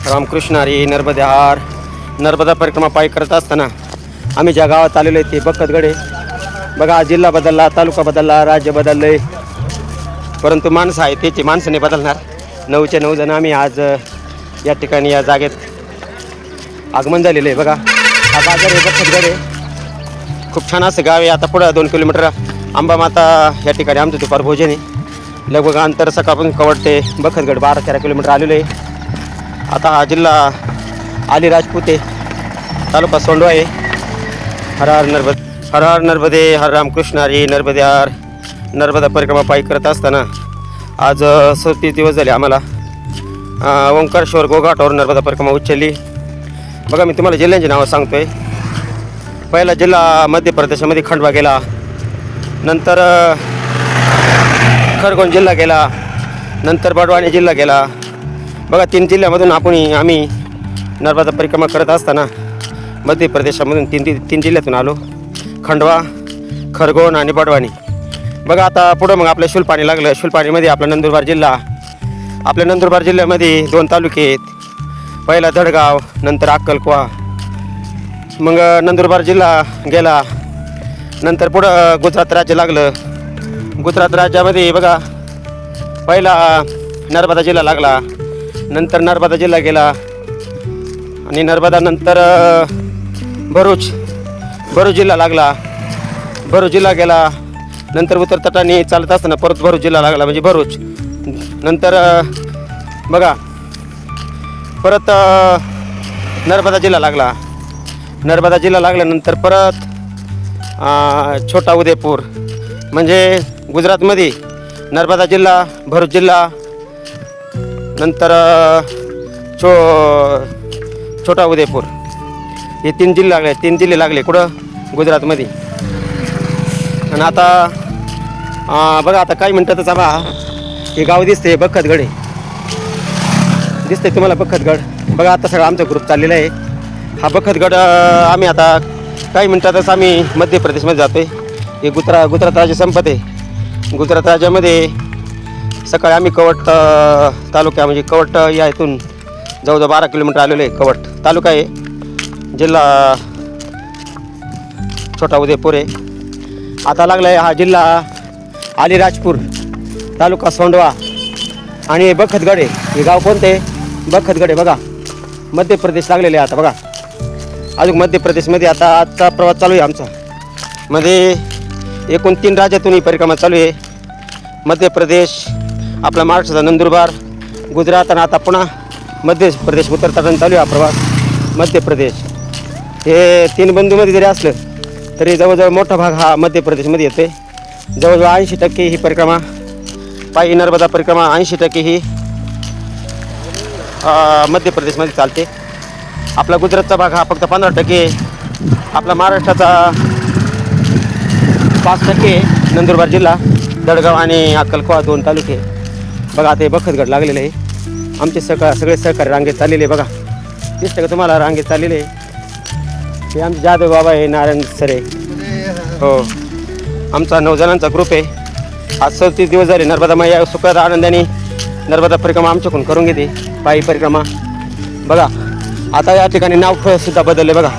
रामकृष्ण हरी नर्मदे हार नर्मदा परिक्रमा पायी करत असताना आम्ही ज्या गावात आलेलो आहे ते बखतगडे. बघा, जिल्हा बदलला, तालुका बदलला, राज्य बदलले, परंतु माणसं आहे त्याची माणसं नाही बदलणार. 9चे 9 जण आम्ही आज या ठिकाणी या जागेत आगमन झालेलं आहे. बघा, हा बाजार आहे बखतगडे. खूप छान असं गाव आहे. आता पुढं 2 किलोमीटर अंबामाता या ठिकाणी आमचं दुपार भोजन आहे. लगभग अंतर सकाळपासून कवड ते बखतगड 12-13 किलोमीटर आलेलो आहे. आता हा जिल्हा अलीराजपूत आहे, तालुका सोंडवा आहे. हर हर नर्मदे, हर रामकृष्ण हरी नर्मदे हार नर्मदा परिक्रमा पायी करत असताना आज 37 दिवस झाले आम्हाला ओंकारेश्वर गोघाटावर नर्मदा परिक्रमा उचलली. बघा, मी तुम्हाला जिल्ह्यांची नावं सांगतो आहे. पहिला जिल्हा मध्य प्रदेशामध्ये खंडवा गेला, नंतर खरगोन जिल्हा गेला, नंतर बडवानी जिल्हा गेला. बघा, 3 जिल्ह्यामधून आम्ही नर्मदा परिक्रमा करत असताना मध्य प्रदेशामधून तीन जिल्ह्यातून आलो, खंडवा, खरगोन आणि बडवानी. बघा, आता पुढं मग आपल्या शुलपाणी लागलं. शुलपाणीमध्ये आपला नंदुरबार जिल्हा. आपल्या नंदुरबार जिल्ह्यामध्ये 2 तालुके आहेत. पहिला धडगाव, नंतर अक्कलकुवा. मग नंदुरबार जिल्हा गेला, नंतर पुढं गुजरात राज्य लागलं. गुजरात राज्यामध्ये बघा, पहिला नर्मदा जिल्हा लागला, नंतर नर्मदा जिल्हा गेला आणि नर्मदा नंतर भरूच जिल्हा लागला. भरूच जिल्हा गेला, नंतर उत्तर तटाने चालत असताना परत भरूच जिल्हा लागला, म्हणजे भरूच. नंतर बघा, परत नर्मदा जिल्हा लागला. नर्मदा जिल्हा लागल्यानंतर परत छोटा उदयपूर, म्हणजे गुजरातमध्ये नर्मदा जिल्हा, भरूच जिल्हा, नंतर छोटा उदयपूर, हे 3 जिल्हे लागले. 3 जिल्हे लागले कुठं? गुजरातमध्ये. आणि आता बघा, आता काही मिनटातच आम्हा हे गाव दिसते बखतगड. दिसते तुम्हाला बखतगड? बघा, आता सगळं आमचा ग्रुप चाललेला आहे. हा बखतगड आम्ही आता काही मिनटातच आम्ही मध्य प्रदेशमध्ये जातो आहे. हे गुजरात राज्य संपत आहे. गुजरात राज्यामध्ये सकाळी आम्ही कवट तालुक्या, म्हणजे कवट या इथून जवळजवळ 12 किलोमीटर आलेलो आहे. कवट तालुका आहे, जिल्हा छोटा उदयपूर आहे. आता लागला आहे हा जिल्हा अलीराजपूर, तालुका सोंडवा आणि बखतगड आहे. हे गाव कोणते? बखतगड आहे. बघा, मध्य प्रदेश लागलेले आहे. आता बघा, अजून मध्य प्रदेशमध्ये आता आजचा प्रवास चालू आहे आमचा. मध्ये एकूण 3 राज्यातून ही परिक्रमा चालू आहे. मध्य प्रदेश, आपला महाराष्ट्राचा नंदुरबार, गुजरात आणि आता पुन्हा मध्य प्रदेश उत्तर तटाने चालू आहे हा प्रवास. मध्य प्रदेश हे 3 बंधूमध्ये जरी असलं तरी जवळजवळ मोठा भाग हा मध्य प्रदेशमध्ये येतो आहे. जवळजवळ 80% ही परिक्रमा पायी नर्मदा परिक्रमा 80% ही मध्य प्रदेशमध्ये चालते. आपला गुजरातचा भाग हा फक्त 15%. आपला महाराष्ट्राचा 5%. नंदुरबार जिल्हा, धडगाव आणि अक्कलकुवा 2 तालुके. बघा, आता हे बखतगड लागलेलं आहे. आमचे सगळे सहकारी रांगेत चाललेले आहे. बघा, दिसतं का तुम्हाला? रांगेत चाललेले आहे. हे आमचे जाधव बाबा आहे, नारायण सर आहे. हो, आमचा 9 जणांचा ग्रुप आहे. आज 37 दिवस झाले. नर्मदा मैया सुखात आनंदाने नर्मदा परिक्रमा आमच्याकडून करून घेते, पायी परिक्रमा. बघा, आता या ठिकाणी नाव सुद्धा बदलले. बघा,